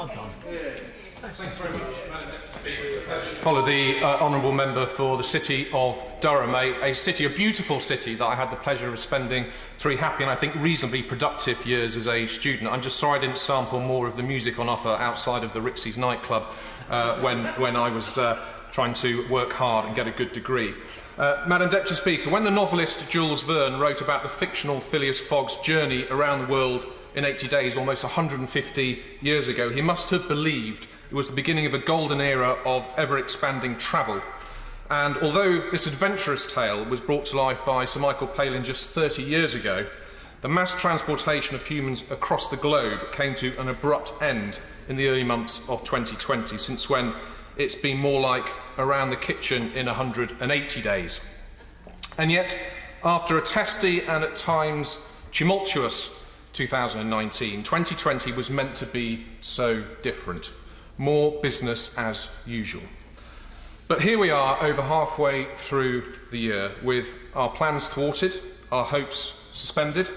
Well done. Thanks very much. Follow the honourable member for the city of Durham, a beautiful city that I had the pleasure of spending 3 happy and I think reasonably productive years as a student. I'm just sorry I didn't sample more of the music on offer outside of the Rixey's nightclub when I was trying to work hard and get a good degree. Madam Deputy Speaker, when the novelist Jules Verne wrote about the fictional Phileas Fogg's journey around the world in 80 days almost 150 years ago, he must have believed it was the beginning of a golden era of ever-expanding travel. And although this adventurous tale was brought to life by Sir Michael Palin just 30 years ago, the mass transportation of humans across the globe came to an abrupt end in the early months of 2020, since when it's been more like around the kitchen in 180 days. And yet, after a testy and at times tumultuous 2019, 2020 was meant to be so different. More business as usual. But here we are, over halfway through the year, with our plans thwarted, our hopes suspended,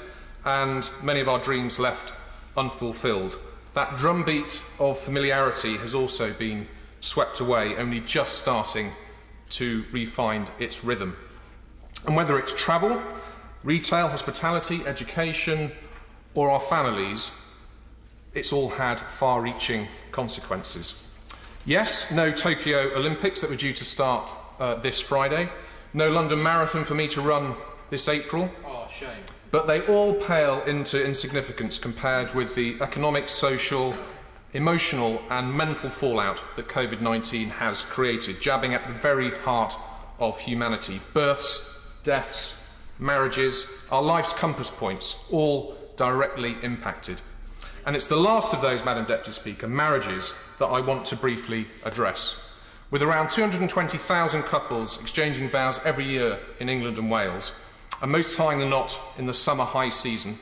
and many of our dreams left unfulfilled. That drumbeat of familiarity has also been swept away, only just starting to re-find its rhythm. And whether it's travel, retail, hospitality, education, or our families, it's all had far-reaching consequences. Yes, no Tokyo Olympics that were due to start this Friday. No London Marathon for me to run this April. Oh, shame. But they all pale into insignificance compared with the economic, social, emotional and mental fallout that COVID-19 has created, jabbing at the very heart of humanity. Births, deaths, marriages, our life's compass points, all directly impacted. And it's the last of those, Madam Deputy Speaker, marriages, that I want to briefly address. With around 220,000 couples exchanging vows every year in England and Wales, and most tying the knot in the summer high season,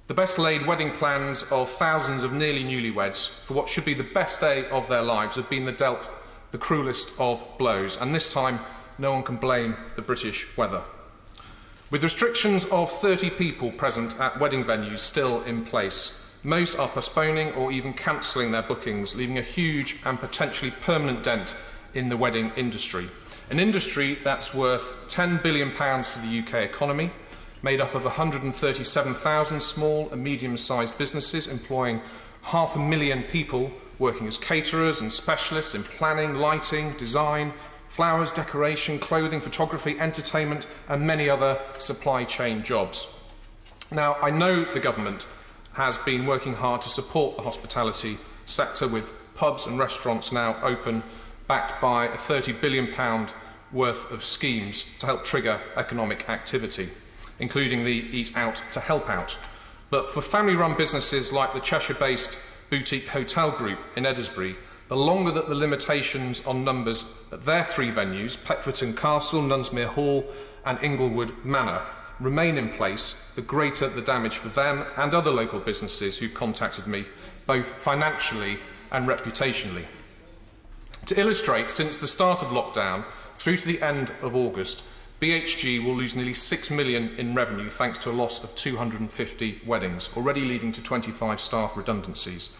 the best-laid wedding plans of thousands of nearly newlyweds for what should be the best day of their lives have been dealt the cruelest of blows, and this time no one can blame the British weather. With restrictions of 30 people present at wedding venues still in place, most are postponing or even cancelling their bookings, leaving a huge and potentially permanent dent in the wedding industry. An industry that's worth £10 billion to the UK economy, made up of 137,000 small and medium-sized businesses employing 500,000 people working as caterers and specialists in planning, lighting, design, flowers, decoration, clothing, photography, entertainment and many other supply chain jobs. Now, I know the government has been working hard to support the hospitality sector, with pubs and restaurants now open, backed by a £30 billion worth of schemes to help trigger economic activity, including the Eat Out to Help Out. But for family-run businesses like the Cheshire-based boutique hotel group in Edinburgh, the longer that the limitations on numbers at their 3 venues, Peckforton Castle, Nunsmere Hall and Inglewood Manor, remain in place, the greater the damage for them and other local businesses who contacted me, both financially and reputationally. To illustrate, since the start of lockdown through to the end of August, BHG will lose nearly £6 million in revenue thanks to a loss of 250 weddings, already leading to 25 staff redundancies.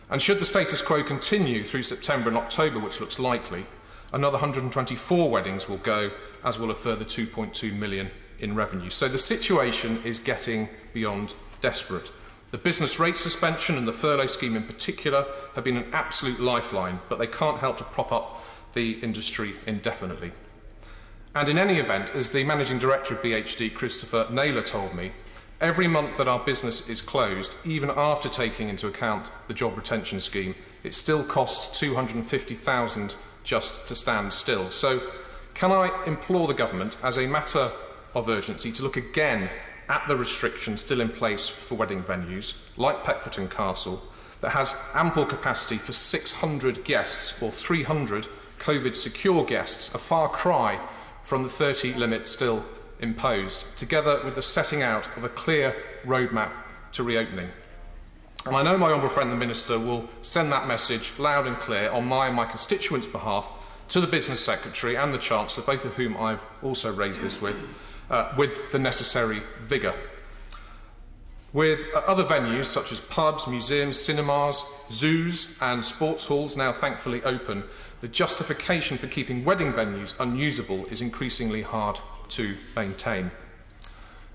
And should the status quo continue through September and October, which looks likely, another 124 weddings will go, as will a further 2.2 million in revenue. So the situation is getting beyond desperate. The business rate suspension and the furlough scheme in particular have been an absolute lifeline, but they can't help to prop up the industry indefinitely. And in any event, as the Managing Director of BHD, Christopher Naylor, told me, every month that our business is closed, even after taking into account the job retention scheme, it still costs £250,000 just to stand still. So can I implore the government, as a matter of urgency, to look again at the restrictions still in place for wedding venues, like Peckforton Castle, that has ample capacity for 600 guests or 300 COVID-secure guests, a far cry from the 30 limit still imposed, together with the setting out of a clear roadmap to reopening. And I know my honourable friend the Minister will send that message loud and clear on my and my constituents' behalf to the Business Secretary and the Chancellor, both of whom I've also raised this with the necessary vigour. With other venues such as pubs, museums, cinemas, zoos and sports halls now thankfully open, the justification for keeping wedding venues unusable is increasingly hard to maintain.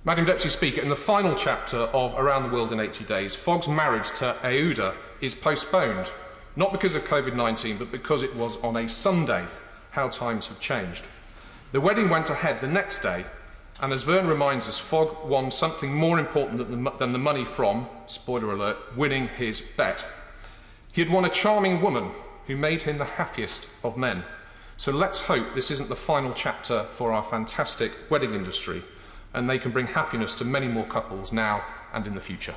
Madam Deputy Speaker, in the final chapter of Around the World in 80 Days, Fogg's marriage to Euda is postponed, not because of COVID-19, but because it was on a Sunday. How times have changed. The wedding went ahead the next day, and as Vern reminds us, Fogg won something more important than the money from, spoiler alert, winning his bet. He had won a charming woman who made him the happiest of men. So let's hope this isn't the final chapter for our fantastic wedding industry, and they can bring happiness to many more couples now and in the future.